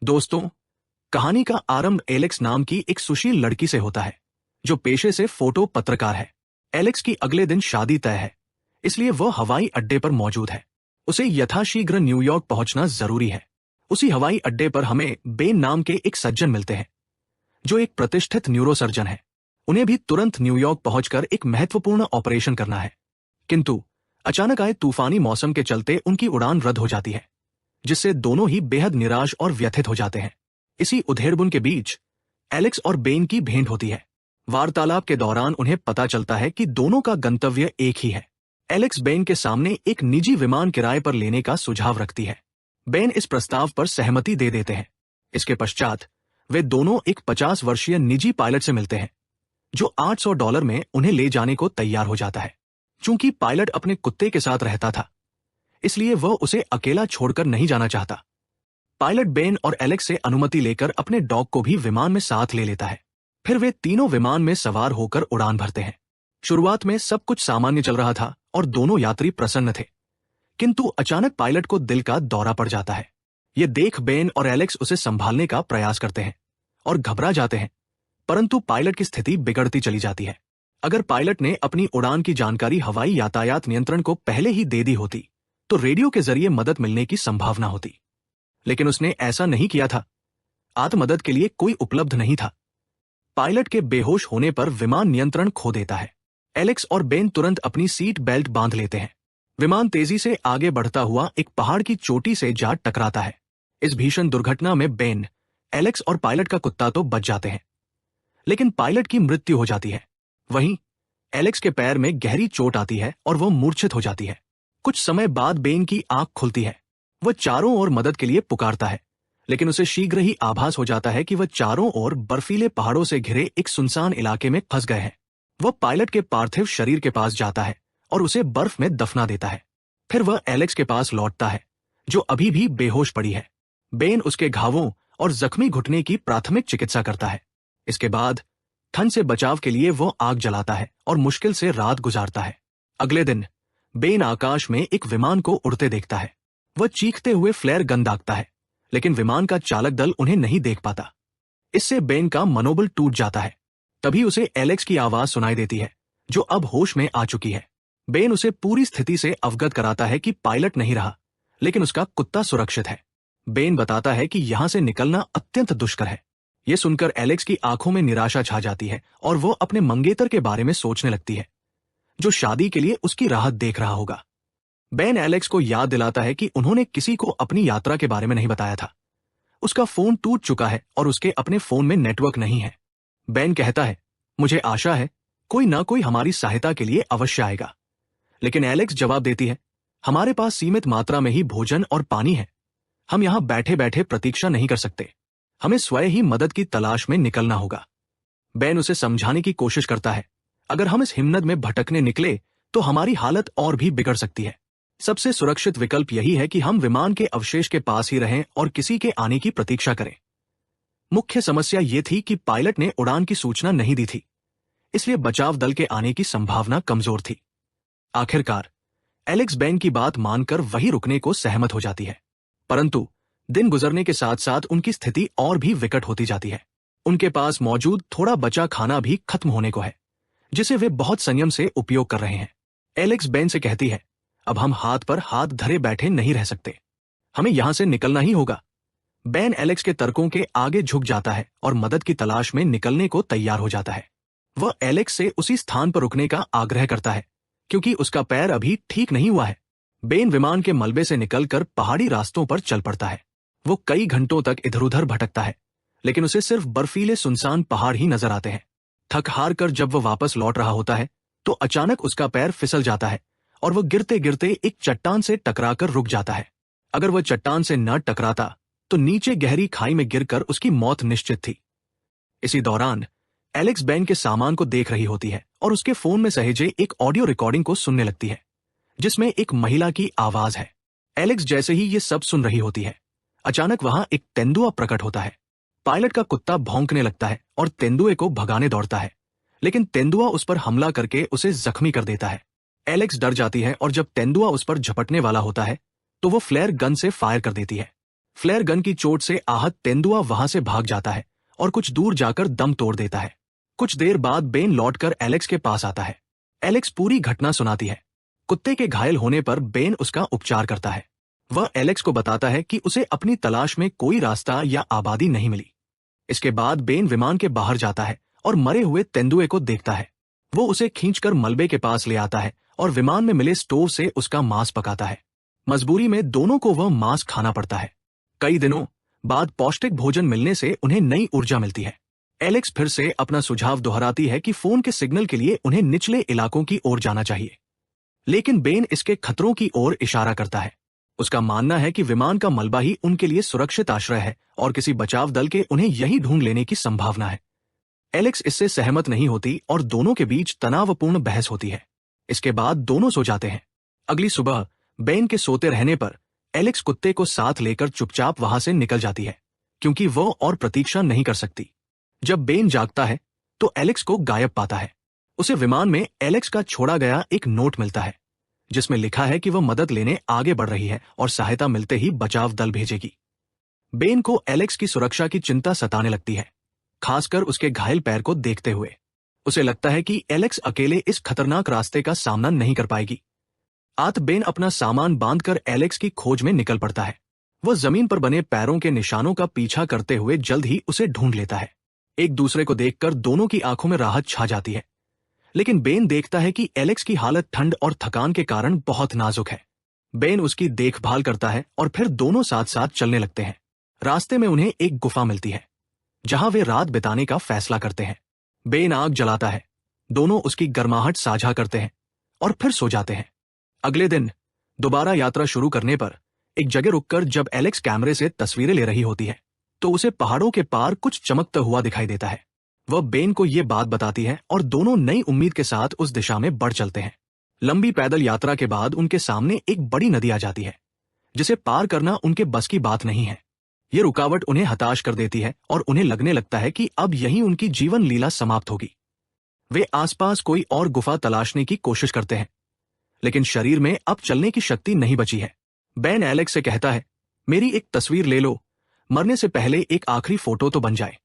दोस्तों, कहानी का आरंभ एलेक्स नाम की एक सुशील लड़की से होता है जो पेशे से फोटो पत्रकार है। एलेक्स की अगले दिन शादी तय है, इसलिए वह हवाई अड्डे पर मौजूद है। उसे यथाशीघ्र न्यूयॉर्क पहुंचना जरूरी है। उसी हवाई अड्डे पर हमें बेन नाम के एक सज्जन मिलते हैं जो एक प्रतिष्ठित न्यूरोसर्जन है। उन्हें भी तुरंत न्यूयॉर्क पहुंचकर एक महत्वपूर्ण ऑपरेशन करना है, किंतु अचानक आए तूफानी मौसम के चलते उनकी उड़ान रद्द हो जाती है, जिससे दोनों ही बेहद निराश और व्यथित हो जाते हैं। इसी उधेड़बुन के बीच एलेक्स और बेन की भेंट होती है। वार्तालाप के दौरान उन्हें पता चलता है कि दोनों का गंतव्य एक ही है। एलेक्स बेन के सामने एक निजी विमान किराए पर लेने का सुझाव रखती है। बेन इस प्रस्ताव पर सहमति दे देते हैं। इसके पश्चात वे दोनों एक 50 वर्षीय निजी पायलट से मिलते हैं जो $800 में उन्हें ले जाने को तैयार हो जाता है। चूंकि पायलट अपने कुत्ते के साथ रहता था, इसलिए वह उसे अकेला छोड़कर नहीं जाना चाहता। पायलट बेन और एलेक्स से अनुमति लेकर अपने डॉग को भी विमान में साथ ले लेता है। फिर वे तीनों विमान में सवार होकर उड़ान भरते हैं। शुरुआत में सब कुछ सामान्य चल रहा था और दोनों यात्री प्रसन्न थे, किंतु अचानक पायलट को दिल का दौरा पड़ जाता है। ये देख बेन और एलेक्स उसे संभालने का प्रयास करते हैं और घबरा जाते हैं, परंतु पायलट की स्थिति बिगड़ती चली जाती है। अगर पायलट ने अपनी उड़ान की जानकारी हवाई यातायात नियंत्रण को पहले ही दे दी होती तो रेडियो के जरिए मदद मिलने की संभावना होती, लेकिन उसने ऐसा नहीं किया था। आत्ममदद के लिए कोई उपलब्ध नहीं था। पायलट के बेहोश होने पर विमान नियंत्रण खो देता है। एलेक्स और बेन तुरंत अपनी सीट बेल्ट बांध लेते हैं। विमान तेजी से आगे बढ़ता हुआ एक पहाड़ की चोटी से जा टकराता है। इस भीषण दुर्घटना में बेन, एलेक्स और पायलट का कुत्ता तो बच जाते हैं, लेकिन पायलट की मृत्यु हो जाती है। वहीं एलेक्स के पैर में गहरी चोट आती है और वह मूर्छित हो जाती है। कुछ समय बाद बेन की आंख खुलती है। वह चारों ओर मदद के लिए पुकारता है, लेकिन उसे शीघ्र ही आभास हो जाता है कि वह चारों ओर बर्फीले पहाड़ों से घिरे एक सुनसान इलाके में फंस गए हैं। वह पायलट के पार्थिव शरीर के पास जाता है और उसे बर्फ में दफना देता है। फिर वह एलेक्स के पास लौटता है जो अभी भी बेहोश पड़ी है। बेन उसके घावों और जख्मी घुटने की प्राथमिक चिकित्सा करता है। इसके बाद ठंड से बचाव के लिए वह आग जलाता है और मुश्किल से रात गुजारता है। अगले दिन बेन आकाश में एक विमान को उड़ते देखता है। वह चीखते हुए फ्लेयर गन दागता है, लेकिन विमान का चालक दल उन्हें नहीं देख पाता। इससे बेन का मनोबल टूट जाता है। तभी उसे एलेक्स की आवाज सुनाई देती है जो अब होश में आ चुकी है। बेन उसे पूरी स्थिति से अवगत कराता है कि पायलट नहीं रहा, लेकिन उसका कुत्ता सुरक्षित है। बेन बताता है कि यहां से निकलना अत्यंत दुष्कर है। यह सुनकर एलेक्स की आंखों में निराशा छा जाती है और वो अपने मंगेतर के बारे में सोचने लगती है जो शादी के लिए उसकी राहत देख रहा होगा। बेन एलेक्स को याद दिलाता है कि उन्होंने किसी को अपनी यात्रा के बारे में नहीं बताया था। उसका फोन टूट चुका है और उसके अपने फोन में नेटवर्क नहीं है। बेन कहता है, मुझे आशा है कोई ना कोई हमारी सहायता के लिए अवश्य आएगा। लेकिन एलेक्स जवाब देती है, हमारे पास सीमित मात्रा में ही भोजन और पानी है। हम यहां बैठे बैठे प्रतीक्षा नहीं कर सकते। हमें स्वयं ही मदद की तलाश में निकलना होगा। बेन उसे समझाने की कोशिश करता है, अगर हम इस हिमनद में भटकने निकले तो हमारी हालत और भी बिगड़ सकती है। सबसे सुरक्षित विकल्प यही है कि हम विमान के अवशेष के पास ही रहें और किसी के आने की प्रतीक्षा करें। मुख्य समस्या ये थी कि पायलट ने उड़ान की सूचना नहीं दी थी, इसलिए बचाव दल के आने की संभावना कमजोर थी। आखिरकार एलेक्स बेन की बात मानकर वही रुकने को सहमत हो जाती है, परंतु दिन गुजरने के साथ साथ उनकी स्थिति और भी विकट होती जाती है। उनके पास मौजूद थोड़ा बचा खाना भी खत्म होने को है, जिसे वे बहुत संयम से उपयोग कर रहे हैं। एलेक्स बेन से कहती है, अब हम हाथ पर हाथ धरे बैठे नहीं रह सकते, हमें यहां से निकलना ही होगा। बेन एलेक्स के तर्कों के आगे झुक जाता है और मदद की तलाश में निकलने को तैयार हो जाता है। वह एलेक्स से उसी स्थान पर रुकने का आग्रह करता है क्योंकि उसका पैर अभी ठीक नहीं हुआ है। बेन विमान के मलबे से निकलकर पहाड़ी रास्तों पर चल पड़ता है। वो कई घंटों तक इधर उधर भटकता है, लेकिन उसे सिर्फ बर्फीले सुनसान पहाड़ ही नजर आते हैं। थक हार कर जब वह वापस लौट रहा होता है तो अचानक उसका पैर फिसल जाता है और वह गिरते गिरते एक चट्टान से टकराकर रुक जाता है। अगर वह चट्टान से न टकराता तो नीचे गहरी खाई में गिरकर उसकी मौत निश्चित थी। इसी दौरान एलेक्स बेन के सामान को देख रही होती है और उसके फोन में सहेजे एक ऑडियो रिकॉर्डिंग को सुनने लगती है जिसमें एक महिला की आवाज है। एलेक्स जैसे ही ये सब सुन रही होती है, अचानक वहां एक तेंदुआ प्रकट होता है। पायलट का कुत्ता भौंकने लगता है और तेंदुए को भगाने दौड़ता है, लेकिन तेंदुआ उस पर हमला करके उसे जख्मी कर देता है। एलेक्स डर जाती है और जब तेंदुआ उस पर झपटने वाला होता है तो वो फ्लेयर गन से फायर कर देती है। फ्लेयर गन की चोट से आहत तेंदुआ वहां से भाग जाता है और कुछ दूर जाकर दम तोड़ देता है। कुछ देर बाद बेन लौटकर एलेक्स के पास आता है। एलेक्स पूरी घटना सुनाती है। कुत्ते के घायल होने पर बेन उसका उपचार करता है। वह एलेक्स को बताता है कि उसे अपनी तलाश में कोई रास्ता या आबादी नहीं मिली। इसके बाद बेन विमान के बाहर जाता है और मरे हुए तेंदुए को देखता है। वो उसे खींचकर मलबे के पास ले आता है और विमान में मिले स्टोव से उसका मांस पकाता है। मजबूरी में दोनों को वह मांस खाना पड़ता है। कई दिनों बाद पौष्टिक भोजन मिलने से उन्हें नई ऊर्जा मिलती है। एलेक्स फिर से अपना सुझाव दोहराती है कि फोन के सिग्नल के लिए उन्हें निचले इलाकों की ओर जाना चाहिए, लेकिन बेन इसके खतरों की ओर इशारा करता है। उसका मानना है कि विमान का मलबा ही उनके लिए सुरक्षित आश्रय है और किसी बचाव दल के उन्हें यही ढूंढ लेने की संभावना है। एलेक्स इससे सहमत नहीं होती और दोनों के बीच तनावपूर्ण बहस होती है। इसके बाद दोनों सो जाते हैं। अगली सुबह बेन के सोते रहने पर एलेक्स कुत्ते को साथ लेकर चुपचाप वहां से निकल जाती है, क्योंकि वो और प्रतीक्षा नहीं कर सकती। जब बेन जागता है तो एलेक्स को गायब पाता है। उसे विमान में एलेक्स का छोड़ा गया एक नोट मिलता है, जिसमें लिखा है कि वह मदद लेने आगे बढ़ रही है और सहायता मिलते ही बचाव दल भेजेगी। बेन को एलेक्स की सुरक्षा की चिंता सताने लगती है, खासकर उसके घायल पैर को देखते हुए। उसे लगता है कि एलेक्स अकेले इस खतरनाक रास्ते का सामना नहीं कर पाएगी। बेन अपना सामान बांधकर एलेक्स की खोज में निकल पड़ता है। वह जमीन पर बने पैरों के निशानों का पीछा करते हुए जल्द ही उसे ढूंढ लेता है। एक दूसरे को देखकर दोनों की आंखों में राहत छा जाती है, लेकिन बेन देखता है कि एलेक्स की हालत ठंड और थकान के कारण बहुत नाजुक है। बेन उसकी देखभाल करता है और फिर दोनों साथ साथ चलने लगते हैं। रास्ते में उन्हें एक गुफा मिलती है, जहां वे रात बिताने का फैसला करते हैं। बेन आग जलाता है, दोनों उसकी गर्माहट साझा करते हैं और फिर सो जाते हैं। अगले दिन दोबारा यात्रा शुरू करने पर एक जगह रुककर जब एलेक्स कैमरे से तस्वीरें ले रही होती है, तो उसे पहाड़ों के पार कुछ चमकता हुआ दिखाई देता है। वह बेन को यह बात बताती है और दोनों नई उम्मीद के साथ उस दिशा में बढ़ चलते हैं। लंबी पैदल यात्रा के बाद उनके सामने एक बड़ी नदी आ जाती है, जिसे पार करना उनके बस की बात नहीं है। ये रुकावट उन्हें हताश कर देती है और उन्हें लगने लगता है कि अब यहीं उनकी जीवन लीला समाप्त होगी। वे आसपास कोई और गुफा तलाशने की कोशिश करते हैं, लेकिन शरीर में अब चलने की शक्ति नहीं बची है। बेन एलेक्स से कहता है, मेरी एक तस्वीर ले लो, मरने से पहले एक आखिरी फोटो तो बन जाए।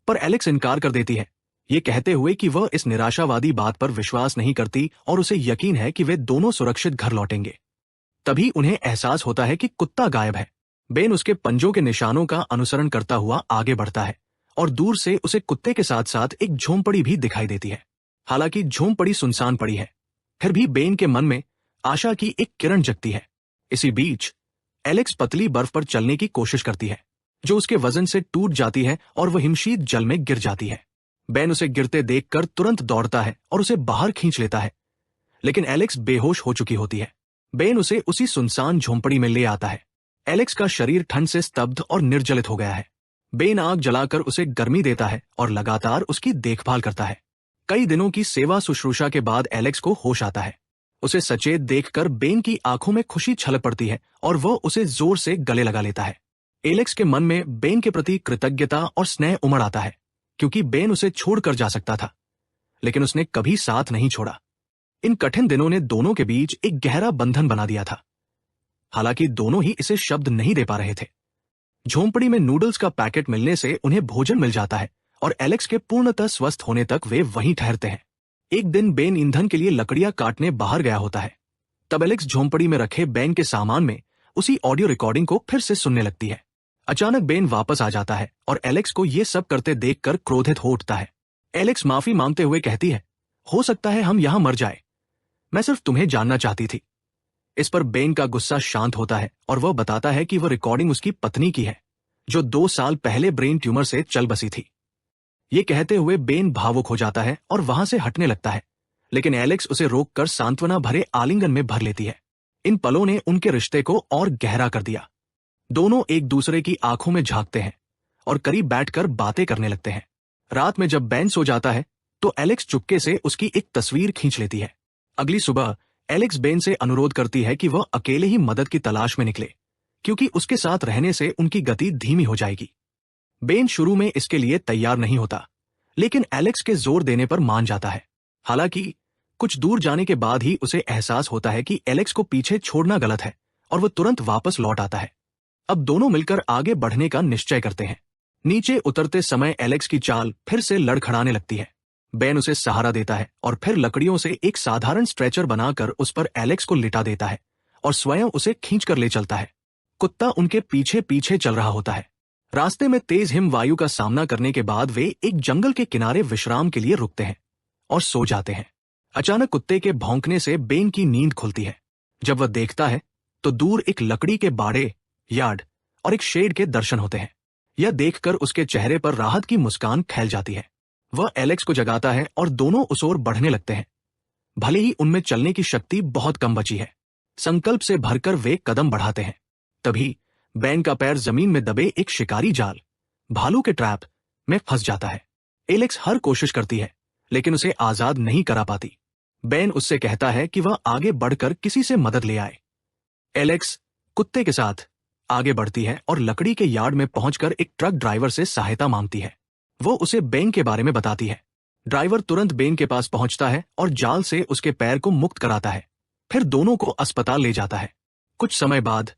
पर एलेक्स इनकार कर देती है, ये कहते हुए कि वह इस निराशावादी बात पर विश्वास नहीं करती और उसे यकीन है कि वे दोनों सुरक्षित घर लौटेंगे। तभी उन्हें एहसास होता है कि कुत्ता गायब है। बेन उसके पंजों के निशानों का अनुसरण करता हुआ आगे बढ़ता है और दूर से उसे कुत्ते के साथ साथ एक झोंपड़ी भी दिखाई देती है। हालांकि झोंपड़ी सुनसान पड़ी है, फिर भी बेन के मन में आशा की एक किरण जगती है। इसी बीच एलेक्स पतली बर्फ पर चलने की कोशिश करती है, जो उसके वजन से टूट जाती है और वह हिमशीत जल में गिर जाती है। बेन उसे गिरते देखकर तुरंत दौड़ता है और उसे बाहर खींच लेता है, लेकिन एलेक्स बेहोश हो चुकी होती है। बेन उसे उसी सुनसान झोंपड़ी में ले आता है। एलेक्स का शरीर ठंड से स्तब्ध और निर्जलित हो गया है। बेन आग जलाकर उसे गर्मी देता है और लगातार उसकी देखभाल करता है। कई दिनों की सेवा शुश्रूषा के बाद एलेक्स को होश आता है। उसे सचेत देखकर बेन की आंखों में खुशी छलक पड़ती है और वह उसे जोर से गले लगा लेता है। एलेक्स के मन में बेन के प्रति कृतज्ञता और स्नेह उमड़ आता है, क्योंकि बेन उसे छोड़कर जा सकता था, लेकिन उसने कभी साथ नहीं छोड़ा। इन कठिन दिनों ने दोनों के बीच एक गहरा बंधन बना दिया था। हालांकि दोनों ही इसे शब्द नहीं दे पा रहे थे। झोंपड़ी में नूडल्स का पैकेट मिलने से उन्हें भोजन मिल जाता है और एलेक्स के पूर्णतः स्वस्थ होने तक वे वहीं ठहरते हैं। एक दिन बेन ईंधन के लिए लकड़ियां काटने बाहर गया होता है। तब एलेक्स झोंपड़ी में रखे बेन के सामान में उसी ऑडियो रिकॉर्डिंग को फिर से सुनने लगती है। अचानक बेन वापस आ जाता है और एलेक्स को ये सब करते देखकर क्रोधित हो उठता है। एलेक्स माफी मांगते हुए कहती है, हो सकता है हम यहां मर जाए, मैं सिर्फ तुम्हें जानना चाहती थी। इस पर बेन का गुस्सा शांत होता है और वह बताता है कि वह रिकॉर्डिंग उसकी पत्नी की है, जो 2 साल पहले ब्रेन ट्यूमर से चल बसी थी। ये कहते हुए बेन भावुक हो जाता है और वहां से हटने लगता है, लेकिन एलेक्स उसे रोककर सांत्वना भरे आलिंगन में भर लेती है। इन पलों ने उनके रिश्ते को और गहरा कर दिया। दोनों एक दूसरे की आंखों में झांकते हैं और करीब बैठकर बातें करने लगते हैं। रात में जब बेन सो जाता है तो एलेक्स चुपके से उसकी एक तस्वीर खींच लेती है। अगली सुबह एलेक्स बेन से अनुरोध करती है कि वह अकेले ही मदद की तलाश में निकले, क्योंकि उसके साथ रहने से उनकी गति धीमी हो जाएगी। बेन शुरू में इसके लिए तैयार नहीं होता, लेकिन एलेक्स के जोर देने पर मान जाता है। हालांकि कुछ दूर जाने के बाद ही उसे एहसास होता है कि एलेक्स को पीछे छोड़ना गलत है और वह तुरंत वापस लौट आता है। अब दोनों मिलकर आगे बढ़ने का निश्चय करते हैं। नीचे उतरते समय एलेक्स की चाल फिर से लड़खड़ाने लगती है। बेन उसे सहारा देता है और फिर लकड़ियों से एक साधारण स्ट्रेचर बनाकर उस पर एलेक्स को लिटा देता है और स्वयं उसे खींचकर ले चलता है। कुत्ता उनके पीछे पीछे चल रहा होता है। रास्ते में तेज हिमवायु का सामना करने के बाद वे एक जंगल के किनारे विश्राम के लिए रुकते हैं और सो जाते हैं। अचानक कुत्ते के भौंकने से बेन की नींद खुलती है। जब वह देखता है तो दूर एक लकड़ी के बाड़े, यार्ड और एक शेड के दर्शन होते हैं। यह देखकर उसके चेहरे पर राहत की मुस्कान फैल जाती है। वह एलेक्स को जगाता है और दोनों उस ओर बढ़ने लगते हैं। भले ही उनमें चलने की शक्ति बहुत कम बची है, संकल्प से भरकर वे कदम बढ़ाते हैं। तभी बेन का पैर जमीन में दबे एक शिकारी जाल, भालू के ट्रैप में फंस जाता है। एलेक्स हर कोशिश करती है लेकिन उसे आजाद नहीं करा पाती। बेन उससे कहता है कि वह आगे बढ़कर किसी से मदद ले आए। एलेक्स कुत्ते के साथ आगे बढ़ती है और लकड़ी के यार्ड में पहुंचकर एक ट्रक ड्राइवर से सहायता मांगती है। वो उसे बेन के बारे में बताती है। ड्राइवर तुरंत बेन के पास पहुंचता है और जाल से उसके पैर को मुक्त कराता है। फिर दोनों को अस्पताल ले जाता है। कुछ समय बाद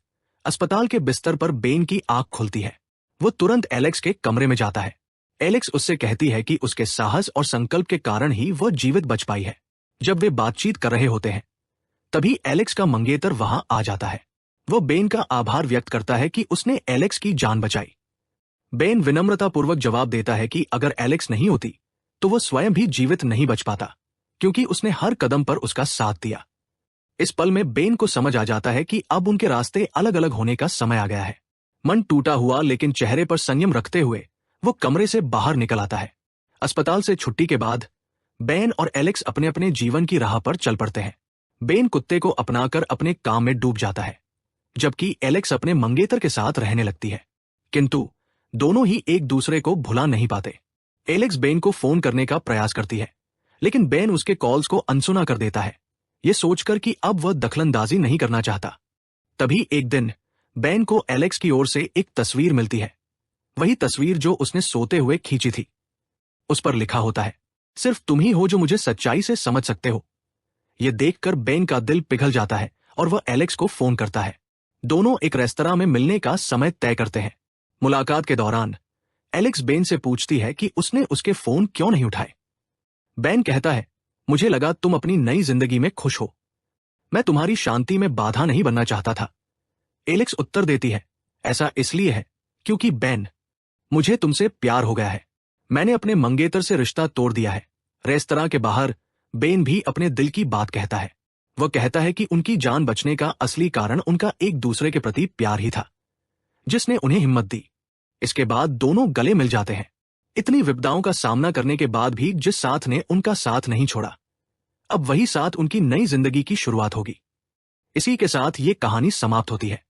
अस्पताल के बिस्तर पर बेन की आंख खुलती है। वो तुरंत एलेक्स के कमरे में जाता है। एलेक्स उससे कहती है कि उसके साहस और संकल्प के कारण ही वह जीवित बच पाई है। जब वे बातचीत कर रहे होते हैं तभी एलेक्स का मंगेतर वहां आ जाता है। वो बेन का आभार व्यक्त करता है कि उसने एलेक्स की जान बचाई। बेन विनम्रतापूर्वक जवाब देता है कि अगर एलेक्स नहीं होती तो वह स्वयं भी जीवित नहीं बच पाता, क्योंकि उसने हर कदम पर उसका साथ दिया। इस पल में बेन को समझ आ जाता है कि अब उनके रास्ते अलग अलग होने का समय आ गया है। मन टूटा हुआ लेकिन चेहरे पर संयम रखते हुए वो कमरे से बाहर निकल आता है। अस्पताल से छुट्टी के बाद बेन और एलेक्स अपने अपने जीवन की राह पर चल पड़ते हैं। बेन कुत्ते को अपनाकर अपने काम में डूब जाता है, जबकि एलेक्स अपने मंगेतर के साथ रहने लगती है। किंतु दोनों ही एक दूसरे को भुला नहीं पाते। एलेक्स बेन को फोन करने का प्रयास करती है, लेकिन बेन उसके कॉल्स को अनसुना कर देता है, ये सोचकर कि अब वह दखलंदाजी नहीं करना चाहता। तभी एक दिन बेन को एलेक्स की ओर से एक तस्वीर मिलती है, वही तस्वीर जो उसने सोते हुए खींची थी। उस पर लिखा होता है, सिर्फ तुम ही हो जो मुझे सच्चाई से समझ सकते हो। यह देखकर बेन का दिल पिघल जाता है और वह एलेक्स को फोन करता है। दोनों एक रेस्तरां में मिलने का समय तय करते हैं। मुलाकात के दौरान एलेक्स बेन से पूछती है कि उसने उसके फोन क्यों नहीं उठाए। बेन कहता है, मुझे लगा तुम अपनी नई जिंदगी में खुश हो, मैं तुम्हारी शांति में बाधा नहीं बनना चाहता था। एलेक्स उत्तर देती है, ऐसा इसलिए है क्योंकि बेन, मुझे तुमसे प्यार हो गया है। मैंने अपने मंगेतर से रिश्ता तोड़ दिया है। रेस्तरां के बाहर बेन भी अपने दिल की बात कहता है। वह कहता है कि उनकी जान बचने का असली कारण उनका एक दूसरे के प्रति प्यार ही था, जिसने उन्हें हिम्मत दी। इसके बाद दोनों गले मिल जाते हैं। इतनी विपदाओं का सामना करने के बाद भी जिस साथ ने उनका साथ नहीं छोड़ा, अब वही साथ उनकी नई जिंदगी की शुरुआत होगी। इसी के साथ ये कहानी समाप्त होती है।